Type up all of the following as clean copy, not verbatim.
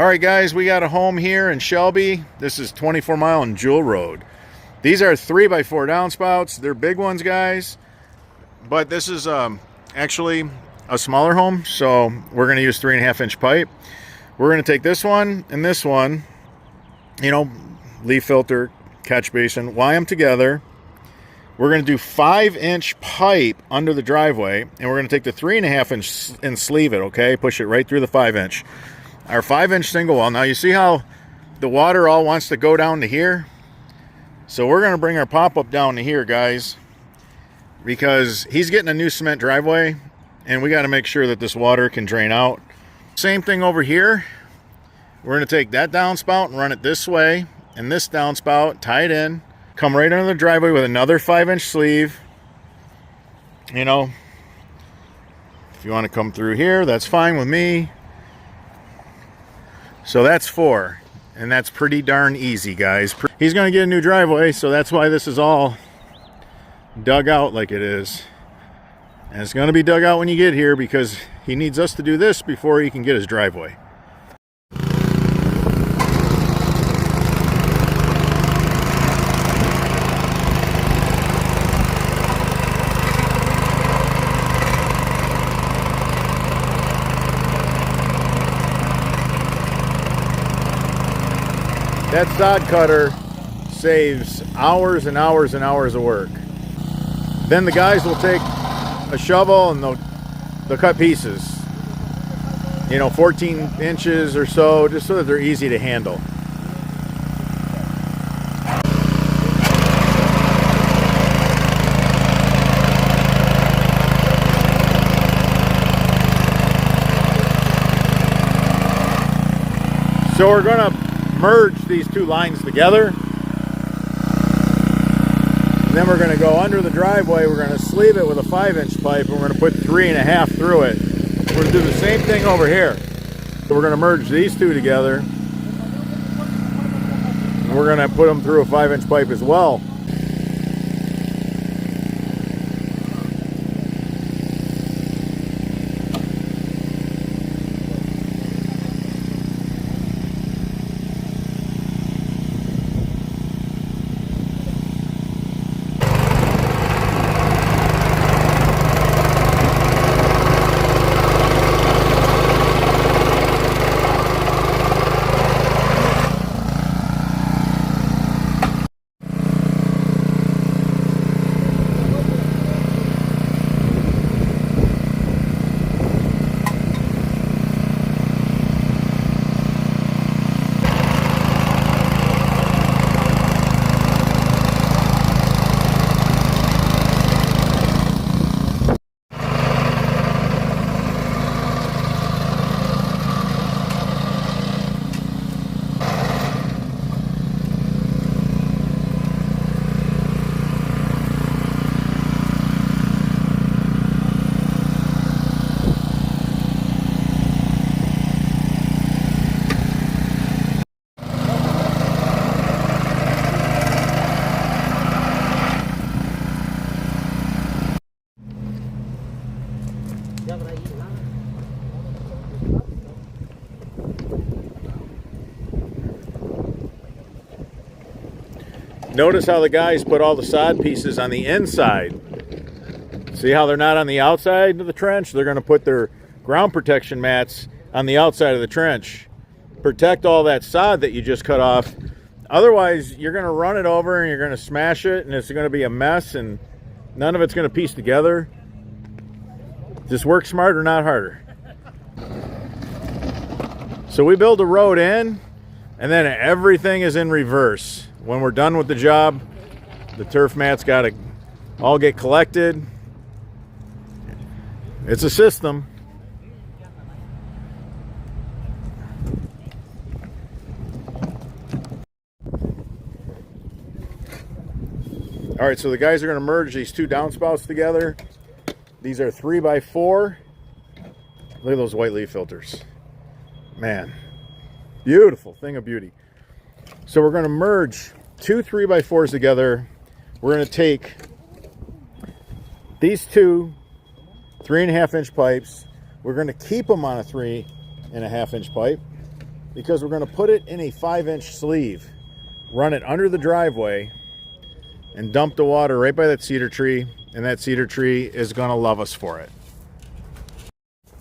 All right, guys, we got a home here in Shelby. This is 24 Mile and Jewel Road. These are 3x4 downspouts. They're big ones, guys. But this is actually a smaller home, so we're going to use 3.5-inch pipe. We're going to take this one and this one, you know, leaf filter, catch basin, wire them together. We're going to do 5-inch pipe under the driveway, and we're going to take the 3.5-inch and sleeve it, okay? Push it right through the 5-inch. Our 5-inch single wall. Now, you see how the water all wants to go down to here? So we're going to bring our pop-up down to here, guys, because he's getting a new cement driveway, and we got to make sure that this water can drain out. Same thing over here. We're going to take that downspout and run it this way, and this downspout, tie it in, come right under the driveway with another 5-inch sleeve. You know, if you want to come through here, that's fine with me. So that's 4, and that's pretty darn easy, guys. He's going to get a new driveway, so that's why this is all dug out like it is. And it's going to be dug out when you get here because he needs us to do this before he can get his driveway. That sod cutter saves hours and hours and hours of work. Then the guys will take a shovel and they'll cut pieces. You know, 14 inches or so, just so that they're easy to handle. So we're going to merge these two lines together, and then we're going to go under the driveway. We're going to sleeve it with a 5-inch pipe, and we're going to put 3.5 through it. We're going to do the same thing over here. So we're going to merge these two together, and we're going to put them through a 5-inch pipe as well. Notice how the guys put all the sod pieces on the inside. See how they're not on the outside of the trench? They're going to put their ground protection mats on the outside of the trench. Protect all that sod that you just cut off. Otherwise, you're going to run it over and you're going to smash it, and it's going to be a mess, and none of it's going to piece together. Just work smarter, not harder. So we build a road in, and then everything is in reverse. When we're done with the job, the turf mats got to all get collected. It's a system. All right, so the guys are going to merge these two downspouts together. These are 3x4. Look at those white leaf filters. Man, beautiful thing of beauty. So we're going to merge two 3x4s together. We're going to take these two 3.5-inch pipes. We're going to keep them on a 3.5-inch pipe. because we're going to put it in a 5-inch sleeve, run it under the driveway, and dump the water right by that cedar tree, and that cedar tree is going to love us for it.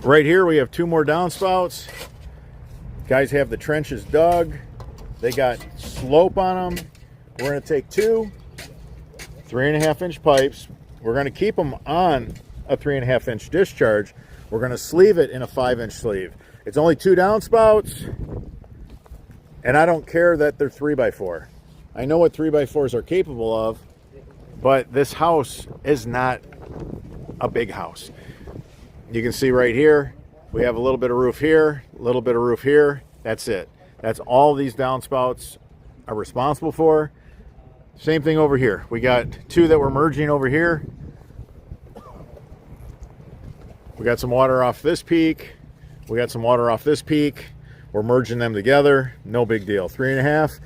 Right here we have 2 more downspouts. Guys have the trenches dug. They got slope on them. We're going to take 2 3.5-inch pipes. We're going to keep them on a 3.5-inch discharge. We're going to sleeve it in a 5-inch sleeve. It's only 2 downspouts, and I don't care that they're 3x4. I know what 3x4s are capable of, but this house is not a big house. You can see right here, we have a little bit of roof here, a little bit of roof here. That's it. That's all these downspouts are responsible for. Same thing over here. We got 2 that we're merging over here. We got some water off this peak. We got some water off this peak. We're merging them together. No big deal. 3.5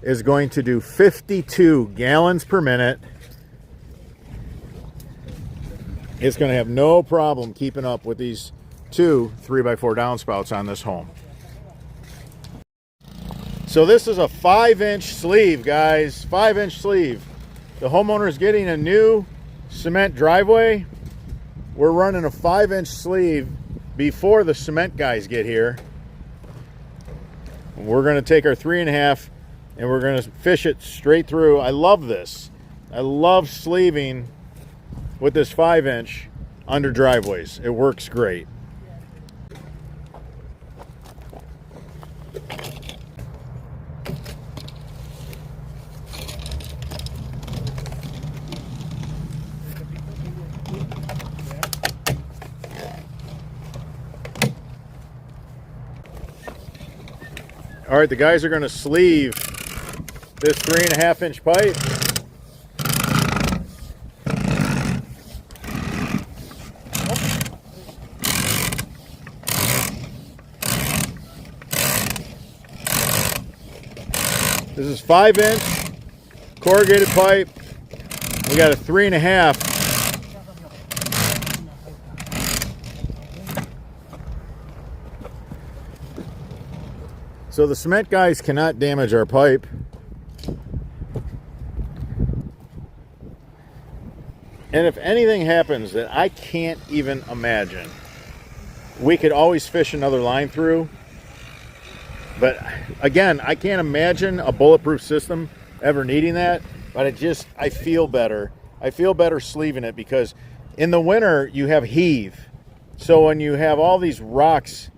is going to do 52 gallons per minute. It's going to have no problem keeping up with these 2 3x4 downspouts on this home. So this is a 5-inch sleeve, guys. 5-inch sleeve. The homeowner is getting a new cement driveway. We're running a 5-inch sleeve before the cement guys get here. We're going to take our 3.5 and we're going to fish it straight through. I love this. I love sleeving with this 5-inch under driveways. It works great. All right, the guys are going to sleeve this 3.5-inch pipe. This is 5-inch corrugated pipe. We got a 3.5. So the cement guys cannot damage our pipe. And if anything happens that I can't even imagine, we could always fish another line through. But again, I can't imagine a bulletproof system ever needing that. But I feel better. I feel better sleeving it because in the winter you have heave. So when you have all these rocks,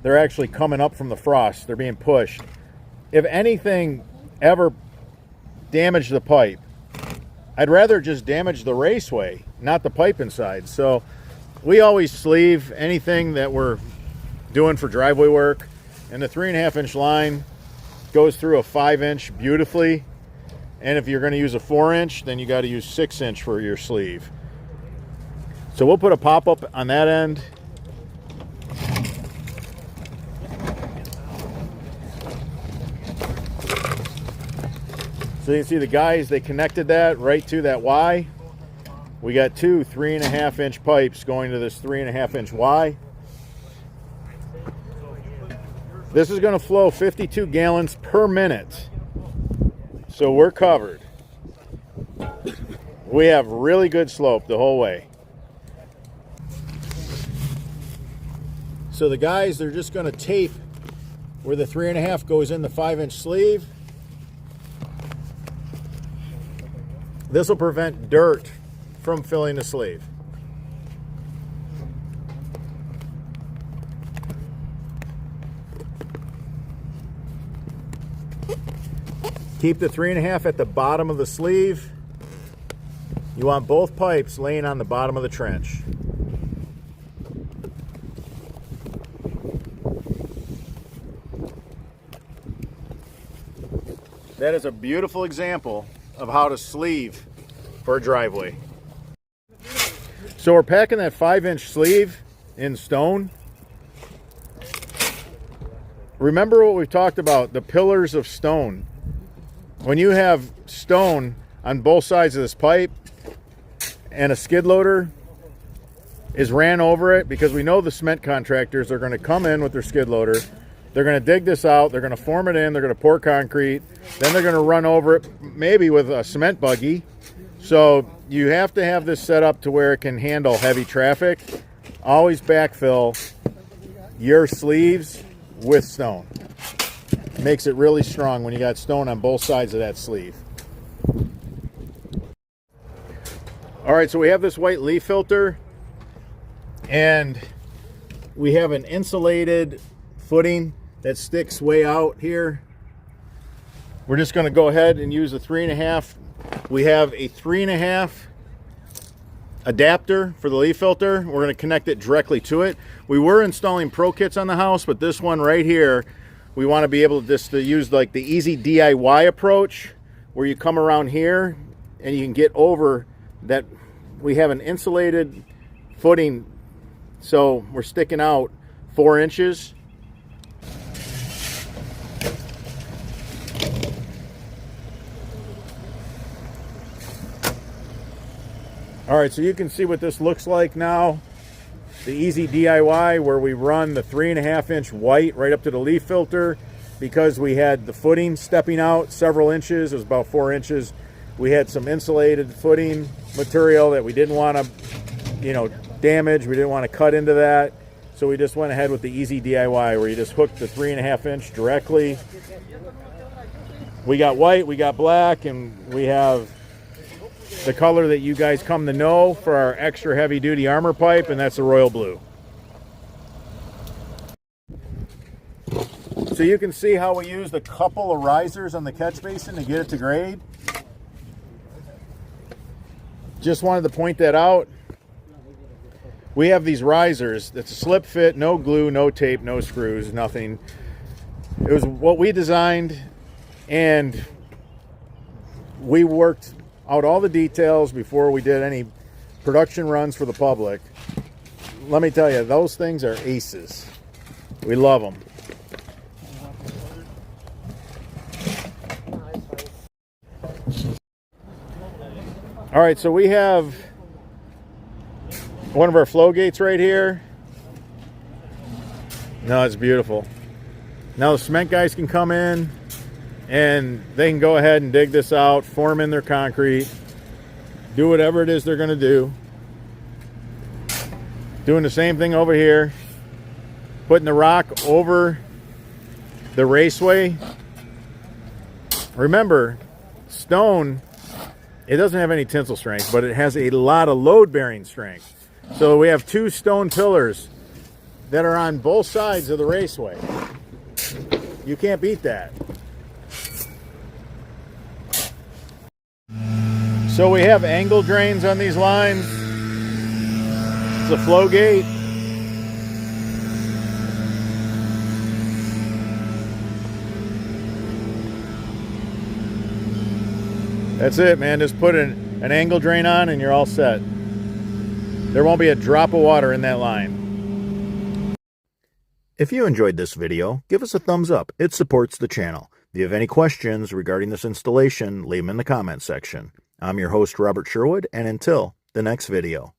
they're actually coming up from the frost. They're being pushed. If anything ever damaged the pipe, I'd rather just damage the raceway, not the pipe inside. So we always sleeve anything that we're doing for driveway work. And the 3.5-inch line goes through a 5-inch beautifully. And if you're going to use a 4-inch, then you got to use 6-inch for your sleeve. So we'll put a pop-up on that end. So you can see the guys, they connected that right to that Y. We got 2 3.5-inch pipes going to this 3.5-inch Y. This is going to flow 52 gallons per minute. So we're covered. We have really good slope the whole way. So the guys, they're just going to tape where the 3.5 goes in the 5-inch sleeve. This will prevent dirt from filling the sleeve. Keep the 3.5 at the bottom of the sleeve. You want both pipes laying on the bottom of the trench. That is a beautiful example of how to sleeve for a driveway. So we're packing that 5-inch sleeve in stone. Remember what we've talked about, the pillars of stone. When you have stone on both sides of this pipe and a skid loader is ran over it, because we know the cement contractors are going to come in with their skid loader They're going to dig this out. They're going to form it in. They're going to pour concrete. Then they're going to run over it, maybe with a cement buggy. So you have to have this set up to where it can handle heavy traffic. Always backfill your sleeves with stone. Makes it really strong when you got stone on both sides of that sleeve. All right, so we have this white leaf filter, and we have an insulated footing that sticks way out here. We're just going to go ahead and use a 3.5. We have a 3.5 adapter for the leaf filter. We're going to connect it directly to it. We were installing pro kits on the house, but this one right here, we want to be able to just to use like the easy DIY approach, where you come around here and you can get over that. We have an insulated footing, so we're sticking out 4 inches. All right, so you can see what this looks like now. The easy DIY, where we run the 3.5-inch white right up to the leaf filter, because we had the footing stepping out several inches. It was about 4 inches. We had some insulated footing material that we didn't want to, damage. We didn't want to cut into that. So we just went ahead with the easy DIY, where you just hook the 3.5-inch directly. We got white, we got black, and we have the color that you guys come to know for our extra heavy duty armor pipe, and that's the royal blue. So you can see how we used a couple of risers on the catch basin to get it to grade. Just wanted to point that out. We have these risers. It's a slip fit, no glue, no tape, no screws, nothing. It was what we designed, and we worked out all the details before we did any production runs for the public. Let me tell you, those things are aces. We love them. All right, so we have one of our flow gates right here. No, it's beautiful. Now the cement guys can come in and they can go ahead and dig this out, form in their concrete, do whatever it is they're going to do. Doing the same thing over here, putting the rock over the raceway. Remember, stone, it doesn't have any tensile strength, but it has a lot of load-bearing strength. So we have 2 stone pillars that are on both sides of the raceway. You can't beat that. So we have angle drains on these lines. It's a flow gate. That's it, man. Just put an angle drain on and you're all set. There won't be a drop of water in that line. If you enjoyed this video, give us a thumbs up. It supports the channel. If you have any questions regarding this installation, leave them in the comments section. I'm your host, Robert Sherwood, and until the next video.